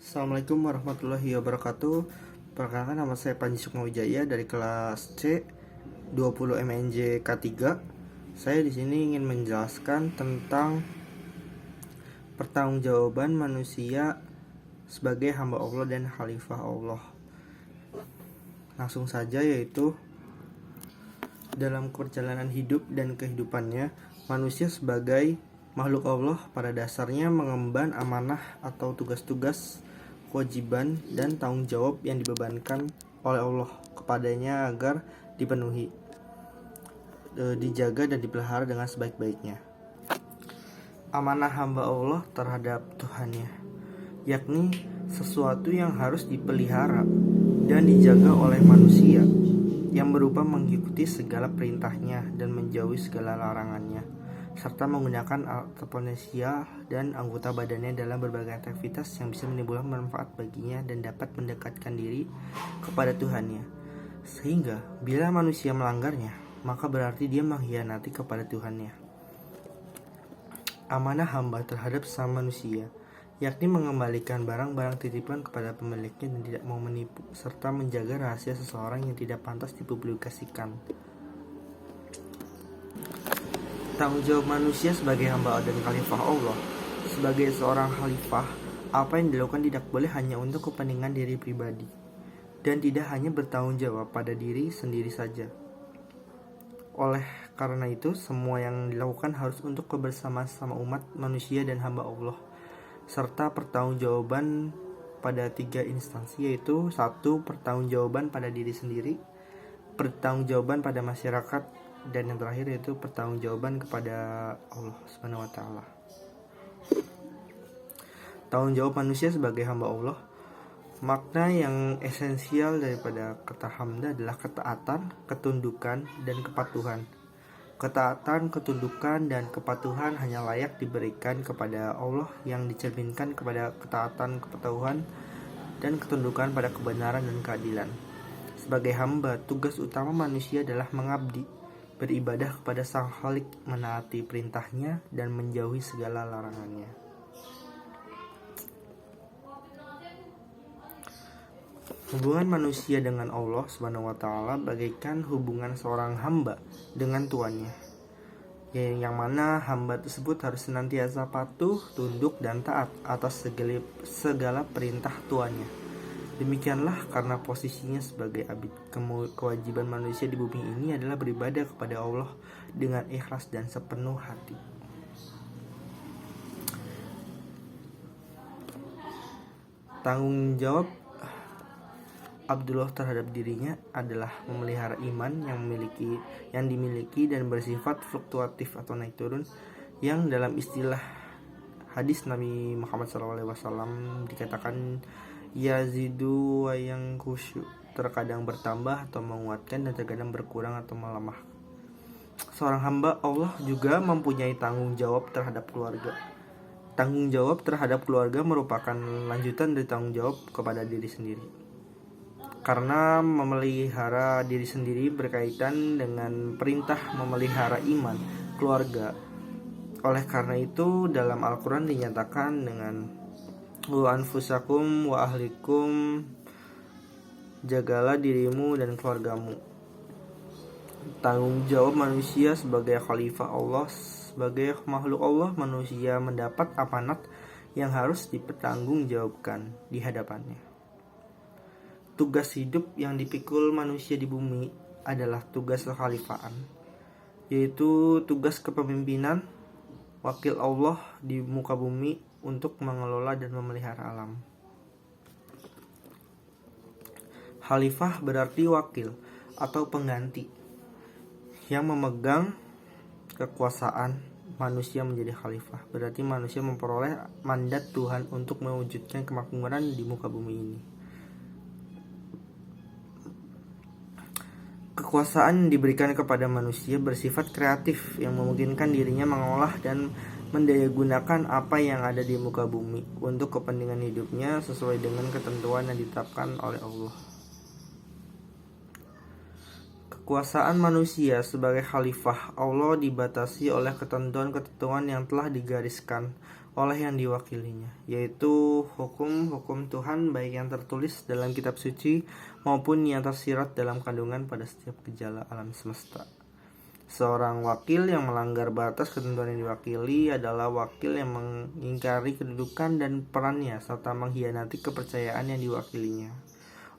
Assalamualaikum warahmatullahi wabarakatuh. Perkenalkan, nama saya Panji Sukmawijaya dari kelas C 20 MNJ K3. Saya di sini ingin menjelaskan tentang pertanggungjawaban manusia sebagai hamba Allah dan khalifah Allah. Langsung saja, yaitu dalam perjalanan hidup dan kehidupannya, manusia sebagai makhluk Allah pada dasarnya mengemban amanah atau tugas-tugas, kewajiban, dan tanggung jawab yang dibebankan oleh Allah kepadanya agar dipenuhi, dijaga dan dipelihara dengan sebaik-baiknya. Amanah hamba Allah terhadap Tuhannya, yakni sesuatu yang harus dipelihara dan dijaga oleh manusia, yang berupa mengikuti segala perintahnya dan menjauhi segala larangannya, serta menggunakan alat potensial dan anggota badannya dalam berbagai aktivitas yang bisa menimbulkan manfaat baginya dan dapat mendekatkan diri kepada Tuhannya. Sehingga bila manusia melanggarnya, maka berarti dia mengkhianati kepada Tuhannya. Amanah hamba terhadap sesama manusia, yakni mengembalikan barang-barang titipan kepada pemiliknya dan tidak mau menipu, serta menjaga rahasia seseorang yang tidak pantas dipublikasikan. Tanggung jawab manusia sebagai hamba dan khalifah Allah. Sebagai seorang khalifah, apa yang dilakukan tidak boleh hanya untuk kepentingan diri pribadi, dan tidak hanya bertanggung jawab pada diri sendiri saja. Oleh karena itu, semua yang dilakukan harus untuk kebersamaan sama umat manusia dan hamba Allah, serta pertanggungjawaban pada 3 instansi, yaitu 1. Pertanggungjawaban pada diri sendiri, pertanggungjawaban pada masyarakat, dan yang terakhir yaitu pertanggungjawaban kepada Allah Subhanahu wa taala. Tanggung jawab manusia sebagai hamba Allah. Makna yang esensial daripada kata hamba adalah ketaatan, ketundukan, dan kepatuhan. Ketaatan, ketundukan, dan kepatuhan hanya layak diberikan kepada Allah, yang dicerminkan kepada ketaatan, kepatuhan, dan ketundukan pada kebenaran dan keadilan. Sebagai hamba, tugas utama manusia adalah mengabdi, beribadah kepada Sang Khalik, menaati perintahnya, dan menjauhi segala larangannya. Hubungan manusia dengan Allah Subhanahu wa taala bagaikan hubungan seorang hamba dengan tuannya, yang mana hamba tersebut harus senantiasa patuh, tunduk, dan taat atas segala perintah tuannya. Demikianlah karena posisinya sebagai abid, kewajiban manusia di bumi ini adalah beribadah kepada Allah dengan ikhlas dan sepenuh hati. Tanggung jawab Abdullah terhadap dirinya adalah memelihara iman yang dimiliki dan bersifat fluktuatif atau naik turun, yang dalam istilah hadis Nabi Muhammad SAW dikatakan yazidu wa yanqushu, terkadang bertambah atau menguatkan dan terkadang berkurang atau melemah. Seorang hamba Allah juga mempunyai tanggung jawab terhadap keluarga. Tanggung jawab terhadap keluarga merupakan lanjutan dari tanggung jawab kepada diri sendiri, karena memelihara diri sendiri berkaitan dengan perintah memelihara iman keluarga. Oleh karena itu, dalam Al-Quran dinyatakan dengan wa anfusakum wa ahlikum, jagalah dirimu dan keluargamu. Tanggung jawab manusia sebagai khalifah Allah, sebagai makhluk Allah, manusia mendapat amanat yang harus dipertanggungjawabkan di hadapannya. Tugas hidup yang dipikul manusia di bumi adalah tugas kekhalifahan, yaitu tugas kepemimpinan wakil Allah di muka bumi untuk mengelola dan memelihara alam. Khalifah berarti wakil atau pengganti yang memegang kekuasaan. Manusia menjadi khalifah berarti manusia memperoleh mandat Tuhan untuk mewujudkan kemakmuran di muka bumi ini. Kekuasaan diberikan kepada manusia bersifat kreatif, yang memungkinkan dirinya mengolah dan mendayagunakan apa yang ada di muka bumi untuk kepentingan hidupnya sesuai dengan ketentuan yang ditetapkan oleh Allah. Kekuasaan manusia sebagai khalifah Allah dibatasi oleh ketentuan-ketentuan yang telah digariskan oleh yang diwakilinya, yaitu hukum-hukum Tuhan baik yang tertulis dalam kitab suci maupun yang tersirat dalam kandungan pada setiap gejala alam semesta. Seorang wakil yang melanggar batas ketentuan yang diwakili adalah wakil yang mengingkari kedudukan dan perannya serta mengkhianati kepercayaan yang diwakilinya.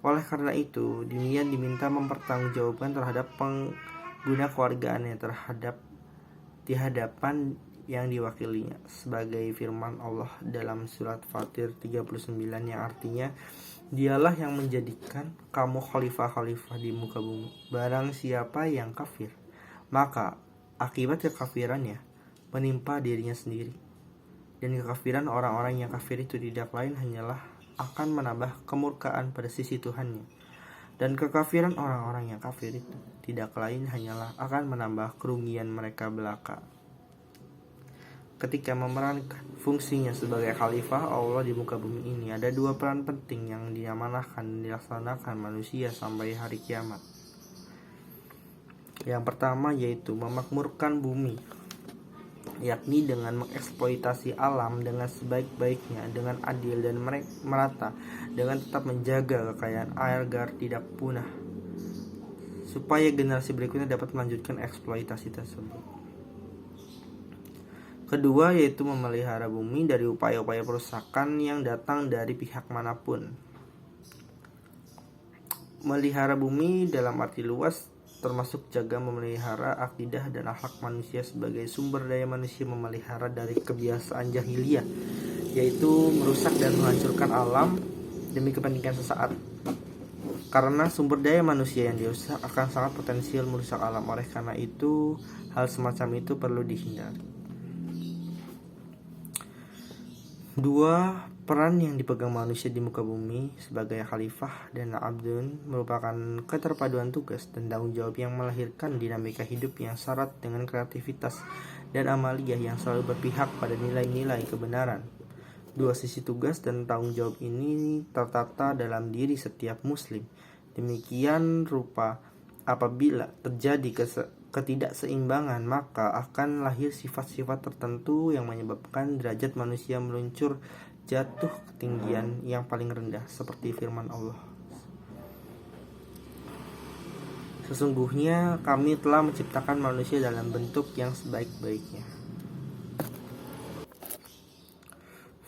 Oleh karena itu, demikian diminta mempertanggungjawabkan terhadap pengguna kewargaannya di hadapan yang diwakilinya, sebagai firman Allah dalam surat Fatir 39 yang artinya, dialah yang menjadikan kamu khalifah-khalifah di muka bumi. Barang siapa yang kafir, maka akibat kekafirannya menimpa dirinya sendiri. Dan kekafiran orang-orang yang kafir itu tidak lain hanyalah akan menambah kemurkaan pada sisi Tuhannya. Dan kekafiran orang-orang yang kafir itu tidak lain hanyalah akan menambah kerugian mereka belaka. Ketika memerankan fungsinya sebagai khalifah Allah di muka bumi ini, ada dua peran penting yang diamanahkan dan dilaksanakan manusia sampai hari kiamat. Yang pertama yaitu memakmurkan bumi, yakni dengan mengeksploitasi alam dengan sebaik-baiknya, dengan adil dan merata, dengan tetap menjaga kekayaan air agar tidak punah, supaya generasi berikutnya dapat melanjutkan eksploitasi tersebut. Kedua yaitu memelihara bumi dari upaya-upaya perusakan yang datang dari pihak manapun. Melihara bumi dalam arti luas termasuk jaga memelihara akidah dan akhlak manusia sebagai sumber daya manusia memelihara dari kebiasaan jahiliyah, yaitu merusak dan menghancurkan alam demi kepentingan sesaat. Karena sumber daya manusia yang dirusak akan sangat potensial merusak alam, oleh karena itu hal semacam itu perlu dihindari. Dua peran yang dipegang manusia di muka bumi sebagai khalifah dan abdun merupakan keterpaduan tugas dan tanggung jawab yang melahirkan dinamika hidup yang syarat dengan kreativitas dan amaliyah yang selalu berpihak pada nilai-nilai kebenaran. Dua sisi tugas dan tanggung jawab ini tertata dalam diri setiap muslim. Demikian rupa apabila terjadi ketidakseimbangan, maka akan lahir sifat-sifat tertentu yang menyebabkan derajat manusia meluncur jatuh ketinggian yang paling rendah, seperti firman Allah, sesungguhnya kami telah menciptakan manusia dalam bentuk yang sebaik-baiknya.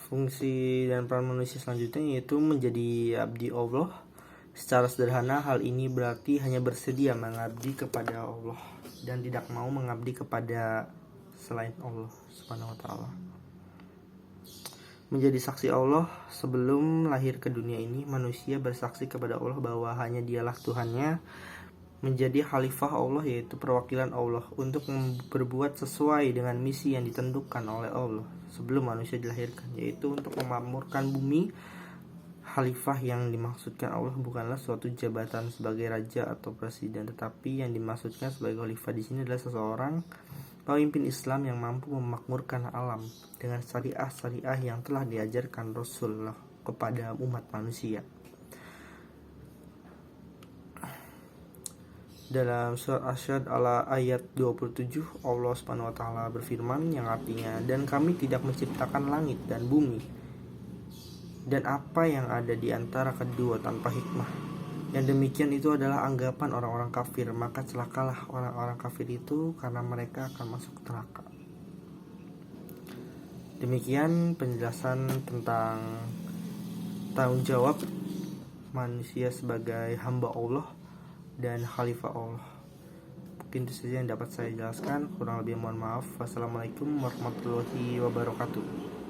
Fungsi dan peran manusia selanjutnya yaitu menjadi abdi Allah. Secara sederhana, hal ini berarti hanya bersedia mengabdi kepada Allah dan tidak mau mengabdi kepada selain Allah Subhanahu wa taala. Menjadi saksi Allah. Sebelum lahir ke dunia ini, manusia bersaksi kepada Allah bahwa hanya dialah Tuhannya. Menjadi khalifah Allah yaitu perwakilan Allah untuk berbuat sesuai dengan misi yang ditentukan oleh Allah sebelum manusia dilahirkan, yaitu untuk memakmurkan bumi. Khalifah yang dimaksudkan Allah bukanlah suatu jabatan sebagai raja atau presiden, tetapi yang dimaksudkan sebagai khalifah di sini adalah seseorang pemimpin Islam yang mampu memakmurkan alam dengan syariah-syariah yang telah diajarkan Rasulullah kepada umat manusia. Dalam surat Asyad ayat 27, Allah Subhanahu wa taala berfirman yang artinya, dan kami tidak menciptakan langit dan bumi dan apa yang ada di antara kedua tanpa hikmah. Yang demikian itu adalah anggapan orang-orang kafir, maka celakalah orang-orang kafir itu karena mereka akan masuk neraka. Demikian penjelasan tentang tanggung jawab manusia sebagai hamba Allah dan khalifah Allah. Mungkin itu saja yang dapat saya jelaskan, kurang lebih mohon maaf. Wassalamualaikum warahmatullahi wabarakatuh.